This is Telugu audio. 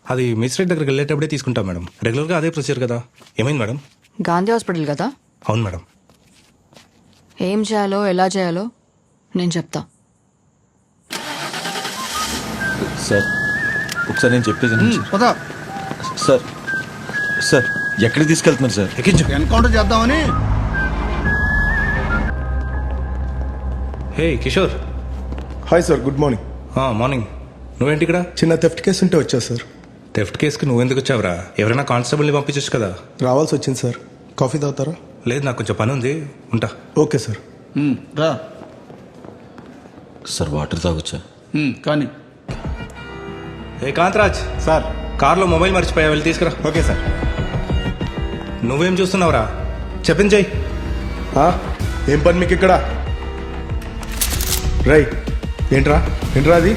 అది మేజిస్ట్రేట్ దగ్గరికి వెళ్ళేటప్పుడే తీసుకుంటాం మేడం. రెగ్యులర్గా అదే ప్రొసీజర్ కదా. ఏమైంది మేడం? గాంధీ హాస్పిటల్ కదా, అవును మేడం. ఏం చేయాలో ఎలా చేయాలో నేను చెప్తా. సార్ ఒకసారి నేను చెప్పేది వినండి పదా సార్. సార్ ఎక్కడికి తీసుకెళ్తున్నారు సార్? ఎక్కించు. ఎన్కౌంటర్ చేద్దామని. Hey Kishore. Hi sir, good morning. Morning. నువ్వేంటి ఇక్కడ? చిన్న థెఫ్ట్ కేసు ఉంటే వచ్చా సార్. థెఫ్ట్ కేసుకి నువ్వెందుకు వచ్చావురా? ఎవరైనా కానిస్టేబుల్ని పంపించచ్చు కదా. రావాల్సి వచ్చింది సార్. కాఫీ తాగుతారా? లేదు, నాకు కొంచెం పని ఉంది, ఉంటా. Okay sir. రా సార్ వాటర్ తాగొచ్చా? కానీ ఏ కాంతరాజ్ సార్. కార్లో మొబైల్ మర్చిపోయా, వెళ్ళి తీసుకురా. Okay sir. నువ్వేం చూస్తున్నావురా? చెప్పింది చెయ్యి. ఏం పని మీకు ఇక్కడ? రై ఏంట్రా ఏంట్రా అది?